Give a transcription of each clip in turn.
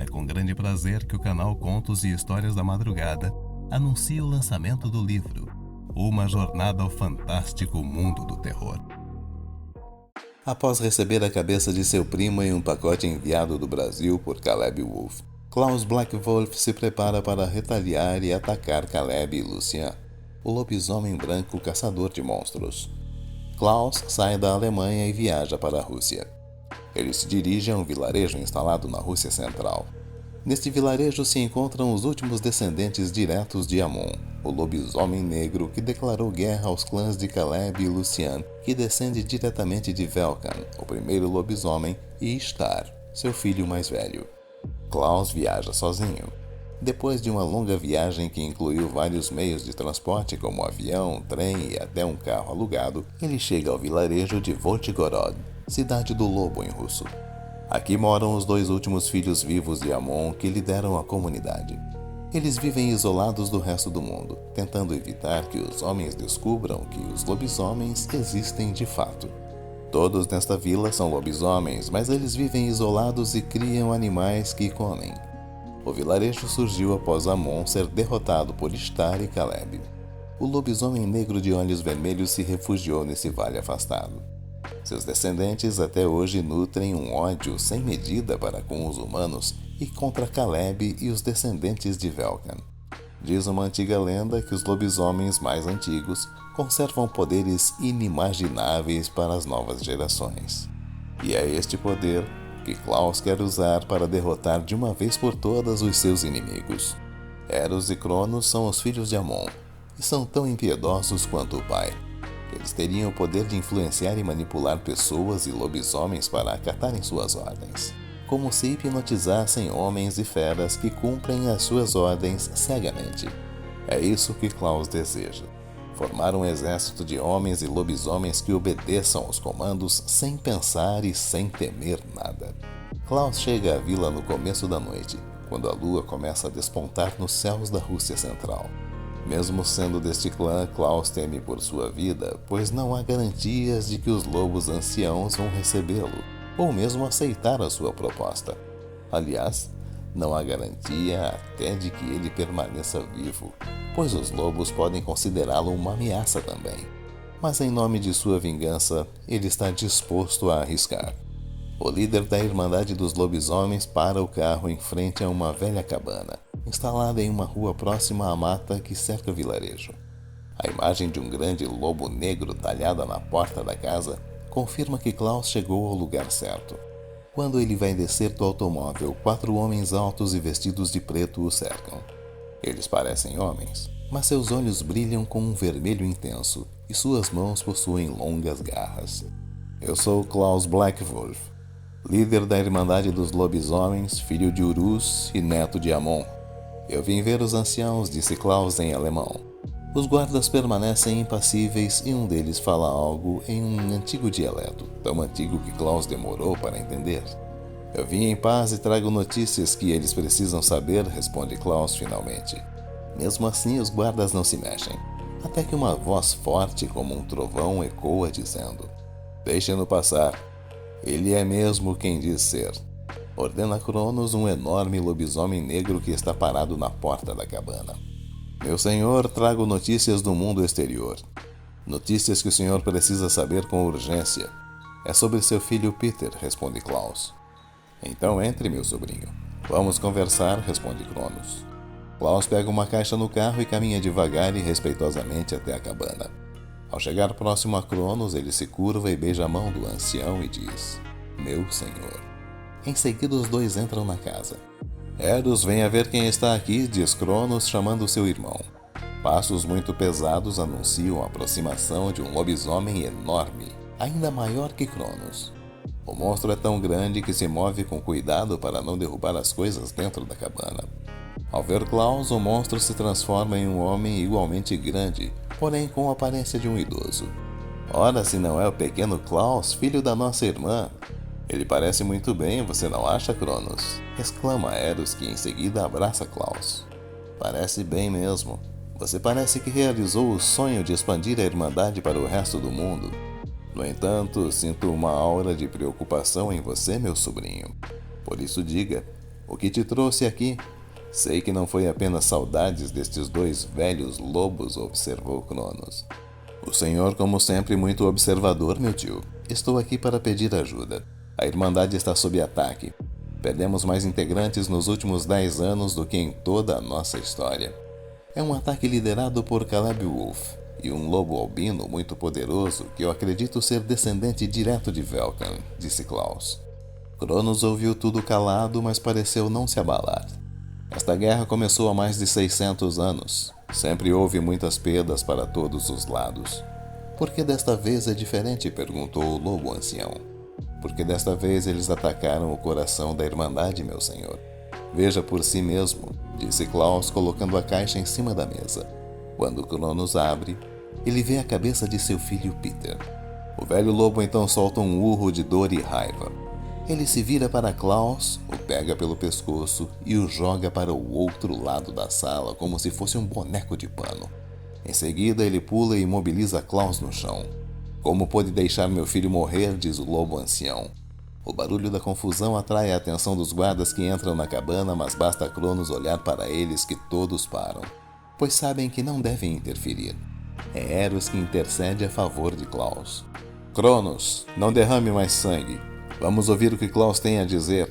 É com grande prazer que o canal Contos e Histórias da Madrugada anuncia o lançamento do livro Uma Jornada ao Fantástico Mundo do Terror. Após receber a cabeça de seu primo em um pacote enviado do Brasil por Caleb Wolf, Klaus Blackwolf se prepara para retaliar e atacar Caleb e Lucien, o lobisomem branco caçador de monstros. Klaus sai da Alemanha e viaja para a Rússia. Ele se dirige a um vilarejo instalado na Rússia Central. Neste vilarejo se encontram os últimos descendentes diretos de Amon, o lobisomem negro que declarou guerra aos clãs de Caleb e Lucien, que descende diretamente de Velkan, o primeiro lobisomem, e Ishtar, seu filho mais velho. Klaus viaja sozinho. Depois de uma longa viagem que incluiu vários meios de transporte como avião, trem e até um carro alugado, ele chega ao vilarejo de Voltigorod, cidade do lobo em russo. Aqui moram os dois últimos filhos vivos de Amon que lideram a comunidade. Eles vivem isolados do resto do mundo, tentando evitar que os homens descubram que os lobisomens existem de fato. Todos nesta vila são lobisomens, mas eles vivem isolados e criam animais que comem. O vilarejo surgiu após Amon ser derrotado por Ishtar e Caleb. O lobisomem negro de olhos vermelhos se refugiou nesse vale afastado. Seus descendentes até hoje nutrem um ódio sem medida para com os humanos e contra Caleb e os descendentes de Velkan. Diz uma antiga lenda que os lobisomens mais antigos conservam poderes inimagináveis para as novas gerações. E é este poder que Klaus quer usar para derrotar de uma vez por todas os seus inimigos. Eros e Cronos são os filhos de Amon e são tão impiedosos quanto o pai. Eles teriam o poder de influenciar e manipular pessoas e lobisomens para acatarem suas ordens, como se hipnotizassem homens e feras que cumprem as suas ordens cegamente. É isso que Klaus deseja: formar um exército de homens e lobisomens que obedeçam aos comandos sem pensar e sem temer nada. Klaus chega à vila no começo da noite, quando a lua começa a despontar nos céus da Rússia Central. Mesmo sendo deste clã, Klaus teme por sua vida, pois não há garantias de que os lobos anciãos vão recebê-lo, ou mesmo aceitar a sua proposta. Aliás, não há garantia até de que ele permaneça vivo, pois os lobos podem considerá-lo uma ameaça também. Mas em nome de sua vingança, ele está disposto a arriscar. O líder da Irmandade dos Lobisomens para o carro em frente a uma velha cabana, instalada em uma rua próxima à mata que cerca o vilarejo. A imagem de um grande lobo negro talhada na porta da casa confirma que Klaus chegou ao lugar certo. Quando ele vai descer do automóvel, 4 homens altos e vestidos de preto o cercam. Eles parecem homens, mas seus olhos brilham com um vermelho intenso e suas mãos possuem longas garras. Eu sou Klaus Blackwolf, líder da Irmandade dos Lobisomens, filho de Urus e neto de Amon. Eu vim ver os anciãos, disse Klaus em alemão. Os guardas permanecem impassíveis e um deles fala algo em um antigo dialeto, tão antigo que Klaus demorou para entender. Eu vim em paz e trago notícias que eles precisam saber, responde Klaus finalmente. Mesmo assim, os guardas não se mexem, até que uma voz forte como um trovão ecoa dizendo: Deixem-no passar. Ele é mesmo quem diz ser. Ordena Cronos, um enorme lobisomem negro que está parado na porta da cabana. Meu senhor, trago notícias do mundo exterior. Notícias que o senhor precisa saber com urgência. É sobre seu filho Peter, responde Klaus. Então entre, meu sobrinho. Vamos conversar, responde Cronos. Klaus pega uma caixa no carro e caminha devagar e respeitosamente até a cabana. Ao chegar próximo a Cronos, ele se curva e beija a mão do ancião e diz: Meu senhor. Em seguida, os dois entram na casa. Eros, venha ver quem está aqui, diz Cronos, chamando seu irmão. Passos muito pesados anunciam a aproximação de um lobisomem enorme, ainda maior que Cronos. O monstro é tão grande que se move com cuidado para não derrubar as coisas dentro da cabana. Ao ver Klaus, o monstro se transforma em um homem igualmente grande, porém com a aparência de um idoso. Ora, se não é o pequeno Klaus, filho da nossa irmã. Ele parece muito bem, você não acha, Cronos? Exclama Eros, que em seguida abraça Klaus. Parece bem mesmo. Você parece que realizou o sonho de expandir a Irmandade para o resto do mundo. No entanto, sinto uma aura de preocupação em você, meu sobrinho. Por isso diga, O que te trouxe aqui? Sei que não foi apenas saudades destes dois velhos lobos, observou Cronos. O senhor, como sempre, muito observador, meu tio. Estou aqui para pedir ajuda. A Irmandade está sob ataque. Perdemos mais integrantes nos últimos 10 anos do que em toda a nossa história. É um ataque liderado por Caleb Wolf e um lobo albino muito poderoso que eu acredito ser descendente direto de Velkan, disse Klaus. Cronos ouviu tudo calado, mas pareceu não se abalar. Esta guerra começou há mais de 600 anos. Sempre houve muitas perdas para todos os lados. Por que desta vez é diferente? Perguntou o lobo ancião. Porque desta vez eles atacaram o coração da Irmandade, meu senhor. Veja por si mesmo, disse Klaus, colocando a caixa em cima da mesa. Quando Cronos abre, ele vê a cabeça de seu filho Peter. O velho lobo então solta um urro de dor e raiva. Ele se vira para Klaus, o pega pelo pescoço e o joga para o outro lado da sala como se fosse um boneco de pano. Em seguida, ele pula e imobiliza Klaus no chão. Como pôde deixar meu filho morrer? Diz o lobo ancião. O barulho da confusão atrai a atenção dos guardas que entram na cabana, mas basta Cronos olhar para eles que todos param, pois sabem que não devem interferir. É Eros que intercede a favor de Klaus. Cronos, não derrame mais sangue. Vamos ouvir o que Klaus tem a dizer.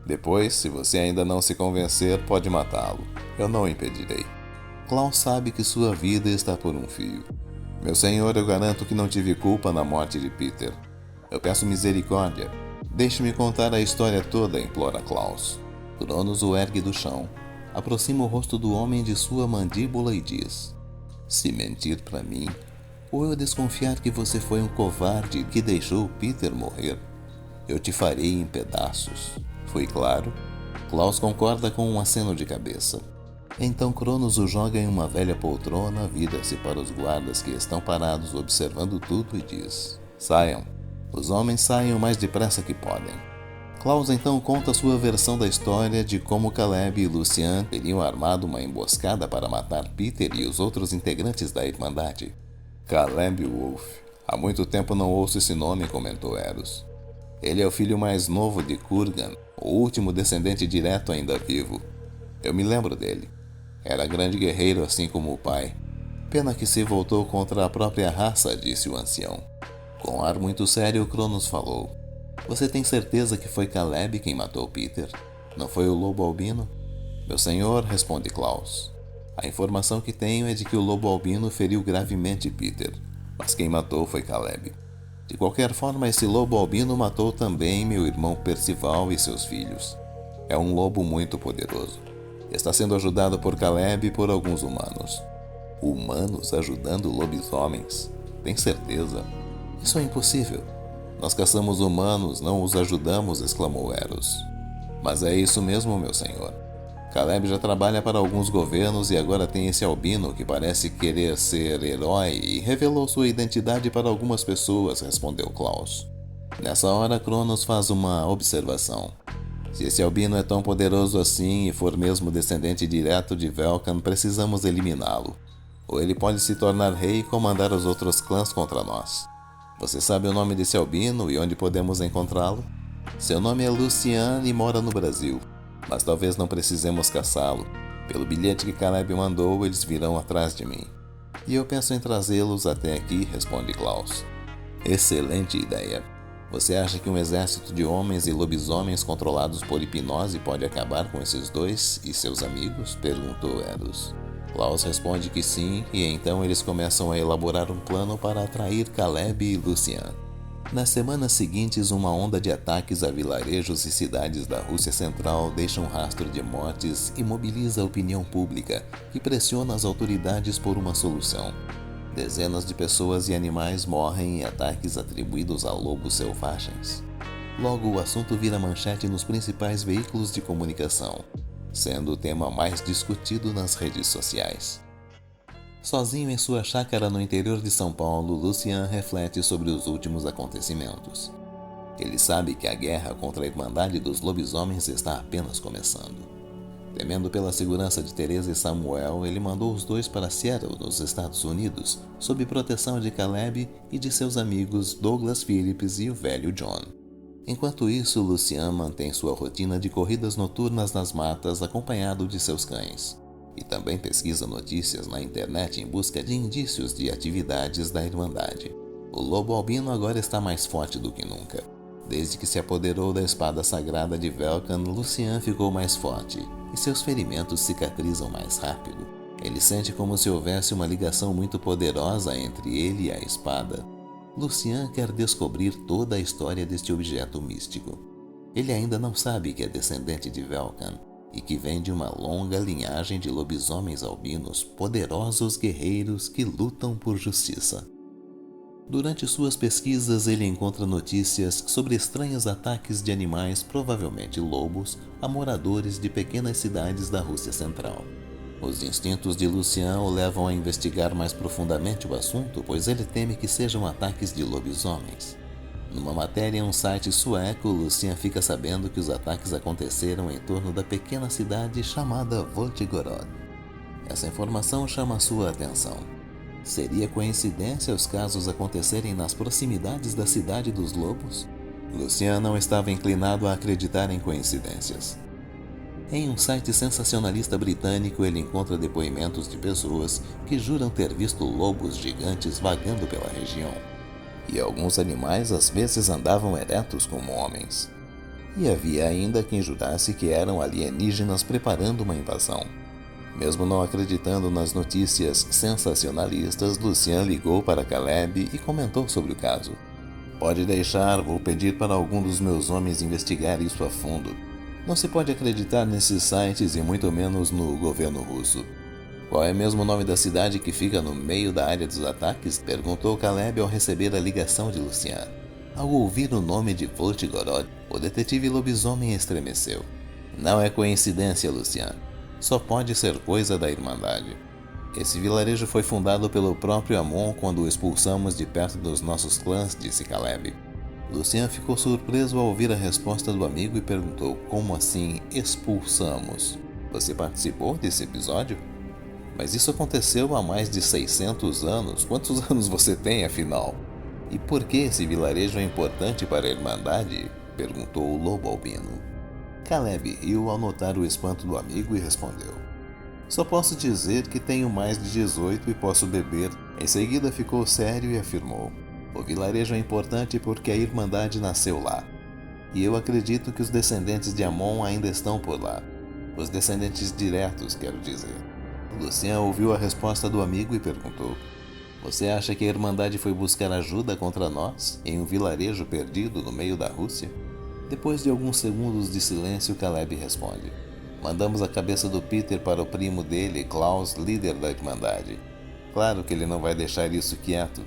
Depois, se você ainda não se convencer, pode matá-lo. Eu não o impedirei. Klaus sabe que sua vida está por um fio. Meu senhor, eu garanto que não tive culpa na morte de Peter. Eu peço misericórdia. Deixe-me contar a história toda, implora Klaus. Cronos o ergue do chão, aproxima o rosto do homem de sua mandíbula e diz: Se mentir para mim, ou eu desconfiar que você foi um covarde que deixou Peter morrer, eu te farei em pedaços. Foi claro? Klaus concorda com um aceno de cabeça. Então Cronos o joga em uma velha poltrona, vira-se para os guardas que estão parados observando tudo e diz: Saiam. Os homens saiam o mais depressa que podem. Klaus então conta sua versão da história de como Caleb e Lucian teriam armado uma emboscada para matar Peter e os outros integrantes da Irmandade. Caleb Wolf. Há muito tempo não ouço esse nome, comentou Eros. Ele é o filho mais novo de Kurgan, o último descendente direto ainda vivo. Eu me lembro dele. Era grande guerreiro assim como o pai. Pena que se voltou contra a própria raça, disse o ancião. Com ar muito sério, Cronos falou. Você tem certeza que foi Caleb quem matou Peter? Não foi o lobo albino? Meu senhor, responde Klaus. A informação que tenho é de que o lobo albino feriu gravemente Peter, mas quem matou foi Caleb. De qualquer forma, esse lobo albino matou também meu irmão Percival e seus filhos. É um lobo muito poderoso. Está sendo ajudado por Caleb e por alguns humanos. Humanos ajudando lobisomens? Tem certeza? Isso é impossível. Nós caçamos humanos, não os ajudamos, exclamou Eros. Mas é isso mesmo, meu senhor. Caleb já trabalha para alguns governos e agora tem esse albino que parece querer ser herói e revelou sua identidade para algumas pessoas, respondeu Klaus. Nessa hora, Cronos faz uma observação. Se esse albino é tão poderoso assim e for mesmo descendente direto de Velkan, precisamos eliminá-lo. Ou ele pode se tornar rei e comandar os outros clãs contra nós. Você sabe o nome desse albino e onde podemos encontrá-lo? Seu nome é Lucian e mora no Brasil. Mas talvez não precisemos caçá-lo. Pelo bilhete que Caleb mandou, eles virão atrás de mim. E eu penso em trazê-los até aqui, responde Klaus. Excelente ideia. Você acha que um exército de homens e lobisomens controlados por hipnose pode acabar com esses dois e seus amigos? Perguntou Eros. Klaus responde que sim, e então eles começam a elaborar um plano para atrair Caleb e Lucian. Nas semanas seguintes, uma onda de ataques a vilarejos e cidades da Rússia Central deixa um rastro de mortes e mobiliza a opinião pública, que pressiona as autoridades por uma solução. Dezenas de pessoas e animais morrem em ataques atribuídos a lobos selvagens. Logo, o assunto vira manchete nos principais veículos de comunicação, sendo o tema mais discutido nas redes sociais. Sozinho em sua chácara no interior de São Paulo, Lucian reflete sobre os últimos acontecimentos. Ele sabe que a guerra contra a Irmandade dos Lobisomens está apenas começando. Temendo pela segurança de Teresa e Samuel, ele mandou os dois para Seattle, nos Estados Unidos, sob proteção de Caleb e de seus amigos Douglas Phillips e o velho John. Enquanto isso, Lucian mantém sua rotina de corridas noturnas nas matas acompanhado de seus cães. E também pesquisa notícias na internet em busca de indícios de atividades da Irmandade. O lobo albino agora está mais forte do que nunca. Desde que se apoderou da espada sagrada de Velkan, Lucian ficou mais forte e seus ferimentos cicatrizam mais rápido. Ele sente como se houvesse uma ligação muito poderosa entre ele e a espada. Lucian quer descobrir toda a história deste objeto místico. Ele ainda não sabe que é descendente de Velkan e que vem de uma longa linhagem de lobisomens albinos, poderosos guerreiros que lutam por justiça. Durante suas pesquisas, ele encontra notícias sobre estranhos ataques de animais, provavelmente lobos, a moradores de pequenas cidades da Rússia Central. Os instintos de Lucian o levam a investigar mais profundamente o assunto, pois ele teme que sejam ataques de lobisomens. Numa matéria em um site sueco, Lucian fica sabendo que os ataques aconteceram em torno da pequena cidade chamada Voltigorod. Essa informação chama sua atenção. Seria coincidência os casos acontecerem nas proximidades da Cidade dos Lobos? Lucian não estava inclinado a acreditar em coincidências. Em um site sensacionalista britânico, ele encontra depoimentos de pessoas que juram ter visto lobos gigantes vagando pela região. E alguns animais às vezes andavam eretos como homens. E havia ainda quem jurasse que eram alienígenas preparando uma invasão. Mesmo não acreditando nas notícias sensacionalistas, Lucian ligou para Caleb e comentou sobre o caso. Pode deixar, vou pedir para algum dos meus homens investigar isso a fundo. Não se pode acreditar nesses sites e muito menos no governo russo. Qual é mesmo o nome da cidade que fica no meio da área dos ataques? Perguntou Caleb ao receber a ligação de Lucian. Ao ouvir o nome de Voltigorod, o detetive lobisomem estremeceu. Não é coincidência, Lucian. Só pode ser coisa da Irmandade. Esse vilarejo foi fundado pelo próprio Amon quando o expulsamos de perto dos nossos clãs, disse Caleb. Lucian ficou surpreso ao ouvir a resposta do amigo e perguntou: como assim expulsamos? Você participou desse episódio? Mas isso aconteceu há mais de 600 anos. Quantos anos você tem, afinal? E por que esse vilarejo é importante para a Irmandade? Perguntou o lobo albino. Caleb riu ao notar o espanto do amigo e respondeu: só posso dizer que tenho mais de 18 e posso beber. Em seguida ficou sério e afirmou: o vilarejo é importante porque a Irmandade nasceu lá. E eu acredito que os descendentes de Amon ainda estão por lá. Os descendentes diretos, quero dizer. Lucian ouviu a resposta do amigo e perguntou: você acha que a Irmandade foi buscar ajuda contra nós, em um vilarejo perdido no meio da Rússia? Depois de alguns segundos de silêncio, Caleb responde: mandamos a cabeça do Peter para o primo dele, Klaus, líder da Irmandade. Claro que ele não vai deixar isso quieto.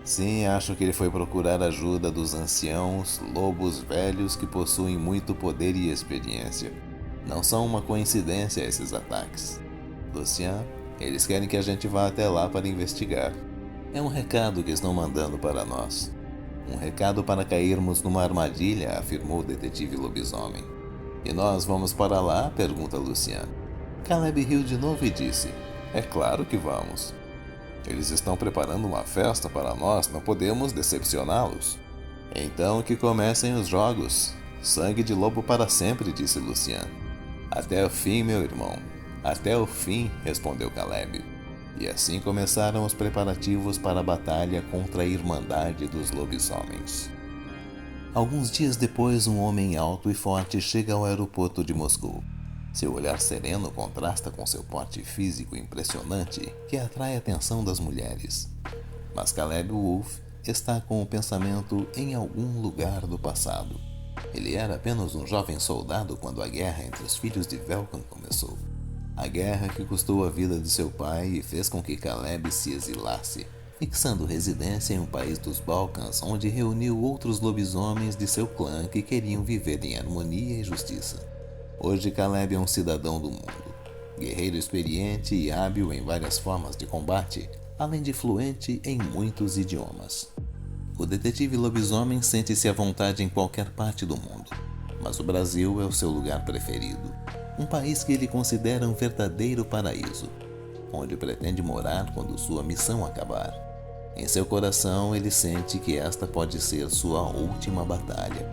Sim, acho que ele foi procurar ajuda dos anciãos, lobos velhos que possuem muito poder e experiência. Não são uma coincidência esses ataques. Lucian, eles querem que a gente vá até lá para investigar. É um recado que estão mandando para nós. Um recado para cairmos numa armadilha, afirmou o detetive lobisomem. E nós vamos para lá? Pergunta Lucian. Caleb riu de novo e disse: é claro que vamos. Eles estão preparando uma festa para nós, não podemos decepcioná-los. Então que comecem os jogos. Sangue de lobo para sempre, disse Lucian. Até o fim, meu irmão. Até o fim, respondeu Caleb. E assim começaram os preparativos para a batalha contra a Irmandade dos Lobisomens. Alguns dias depois, um homem alto e forte chega ao aeroporto de Moscou. Seu olhar sereno contrasta com seu porte físico impressionante, que atrai a atenção das mulheres. Mas Caleb Wolf está com o pensamento em algum lugar do passado. Ele era apenas um jovem soldado quando a guerra entre os filhos de Velkan começou. A guerra que custou a vida de seu pai e fez com que Caleb se exilasse, fixando residência em um país dos Balcãs, onde reuniu outros lobisomens de seu clã que queriam viver em harmonia e justiça. Hoje Caleb é um cidadão do mundo, guerreiro experiente e hábil em várias formas de combate, além de fluente em muitos idiomas. O detetive lobisomem sente-se à vontade em qualquer parte do mundo, mas o Brasil é o seu lugar preferido. Um país que ele considera um verdadeiro paraíso, onde pretende morar quando sua missão acabar. Em seu coração, ele sente que esta pode ser sua última batalha.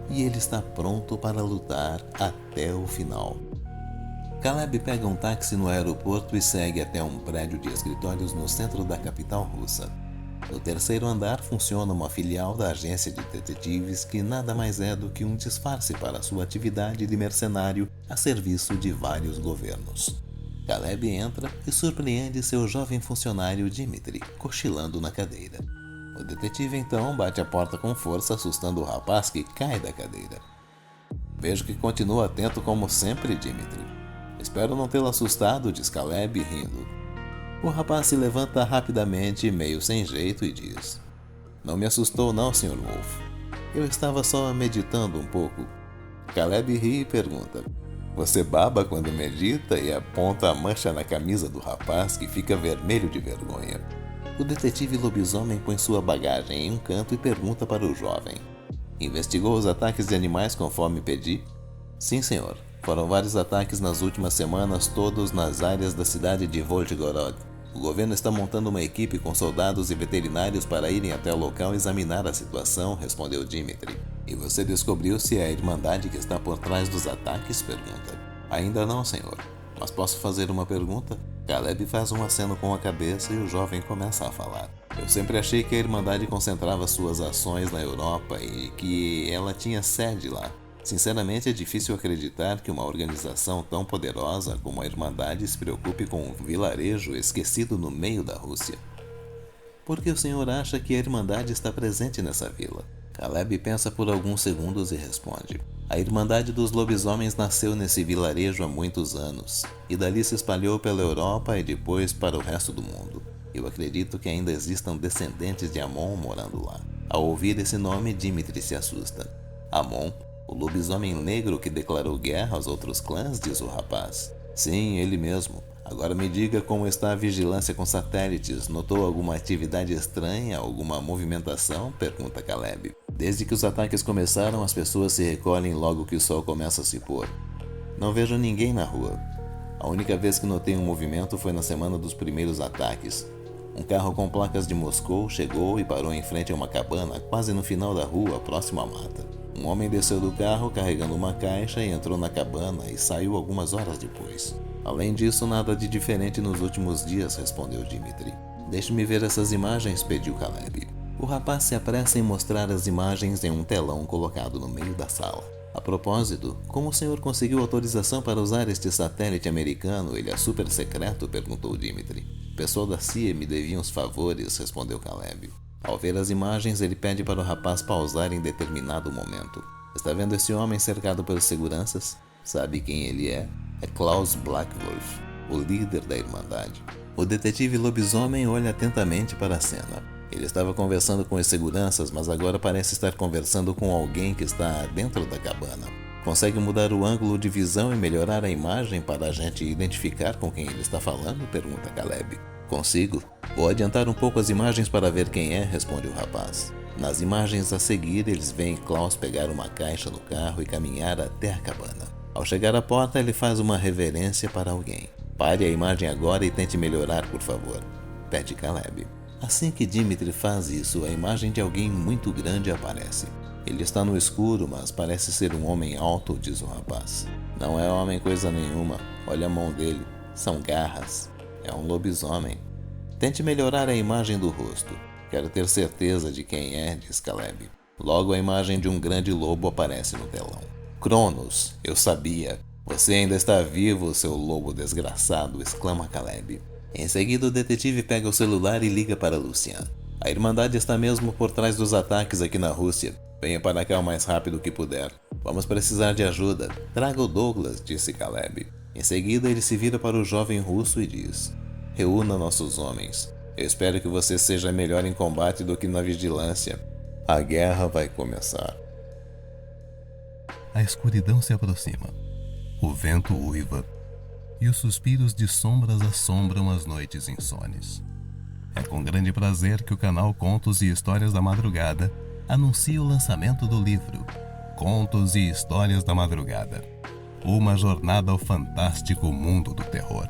e ele está pronto para lutar até o final. Caleb pega um táxi no aeroporto e segue até um prédio de escritórios no centro da capital russa. No terceiro andar funciona uma filial da agência de detetives que nada mais é do que um disfarce para sua atividade de mercenário a serviço de vários governos. Caleb entra e surpreende seu jovem funcionário Dmitri, cochilando na cadeira. O detetive então bate a porta com força, assustando o rapaz que cai da cadeira. Vejo que continua atento como sempre, Dmitri. Espero não tê-lo assustado, diz Caleb, rindo. O rapaz se levanta rapidamente, meio sem jeito, e diz: Não me assustou não, Sr. Wolf. Eu estava só meditando um pouco. Caleb ri e pergunta: Você baba quando medita? E aponta a mancha na camisa do rapaz, que fica vermelho de vergonha. O detetive lobisomem põe sua bagagem em um canto e pergunta para o jovem: Investigou os ataques de animais conforme pedi? Sim, senhor. Foram vários ataques nas últimas semanas, todos nas áreas da cidade de Volgogorod. O governo está montando uma equipe com soldados e veterinários para irem até o local examinar a situação, respondeu Dmitri. E você descobriu se é a Irmandade que está por trás dos ataques? Pergunta. Ainda não, senhor. Mas posso fazer uma pergunta? Caleb faz um aceno com a cabeça e o jovem começa a falar. Eu sempre achei que a Irmandade concentrava suas ações na Europa e que ela tinha sede lá. Sinceramente, é difícil acreditar que uma organização tão poderosa como a Irmandade se preocupe com um vilarejo esquecido no meio da Rússia. Por que o senhor acha que a Irmandade está presente nessa vila? Caleb pensa por alguns segundos e responde: A Irmandade dos Lobisomens nasceu nesse vilarejo há muitos anos, e dali se espalhou pela Europa e depois para o resto do mundo. Eu acredito que ainda existam descendentes de Amon morando lá. Ao ouvir esse nome, Dmitri se assusta. Amon? O lobisomem negro que declarou guerra aos outros clãs, diz o rapaz. Sim, ele mesmo. Agora me diga como está a vigilância com satélites. Notou alguma atividade estranha, alguma movimentação? Pergunta Caleb. Desde que os ataques começaram, as pessoas se recolhem logo que o sol começa a se pôr. Não vejo ninguém na rua. A única vez que notei um movimento foi na semana dos primeiros ataques. Um carro com placas de Moscou chegou e parou em frente a uma cabana, quase no final da rua, próximo à mata. Um homem desceu do carro carregando uma caixa e entrou na cabana e saiu algumas horas depois. Além disso, nada de diferente nos últimos dias, respondeu Dmitri. Deixe-me ver essas imagens, pediu Caleb. O rapaz se apressa em mostrar as imagens em um telão colocado no meio da sala. A propósito, como o senhor conseguiu autorização para usar este satélite americano? Ele é super secreto? Perguntou Dmitri. O pessoal da CIA me devia uns favores, respondeu Caleb. Ao ver as imagens, ele pede para o rapaz pausar em determinado momento. Está vendo esse homem cercado pelos seguranças? Sabe quem ele é? É Klaus Blackwolf, o líder da Irmandade. O detetive lobisomem olha atentamente para a cena. Ele estava conversando com os seguranças, mas agora parece estar conversando com alguém que está dentro da cabana. Consegue mudar o ângulo de visão e melhorar a imagem para a gente identificar com quem ele está falando? Pergunta Caleb. Consigo. Vou adiantar um pouco as imagens para ver quem é, responde o rapaz. Nas imagens a seguir, eles veem Klaus pegar uma caixa no carro e caminhar até a cabana. Ao chegar à porta, ele faz uma reverência para alguém. Pare a imagem agora e tente melhorar, por favor, pede Caleb. Assim que Dmitri faz isso, a imagem de alguém muito grande aparece. Ele está no escuro, mas parece ser um homem alto, diz o rapaz. Não é homem coisa nenhuma, olha a mão dele, são garras. É um lobisomem. Tente melhorar a imagem do rosto. Quero ter certeza de quem é, diz Caleb. Logo a imagem de um grande lobo aparece no telão. Cronos, eu sabia. Você ainda está vivo, seu lobo desgraçado, exclama Caleb. Em seguida o detetive pega o celular e liga para Lucian. A Irmandade está mesmo por trás dos ataques aqui na Rússia. Venha para cá o mais rápido que puder. Vamos precisar de ajuda. Traga o Douglas, disse Caleb. Em seguida ele se vira para o jovem russo e diz: Reúna nossos homens. Eu espero que você seja melhor em combate do que na vigilância. A guerra vai começar. A escuridão se aproxima. O vento uiva. E os suspiros de sombras assombram as noites insones. É com grande prazer que o canal Contos e Histórias da Madrugada anuncia o lançamento do livro Contos e Histórias da Madrugada. Uma jornada ao fantástico mundo do terror.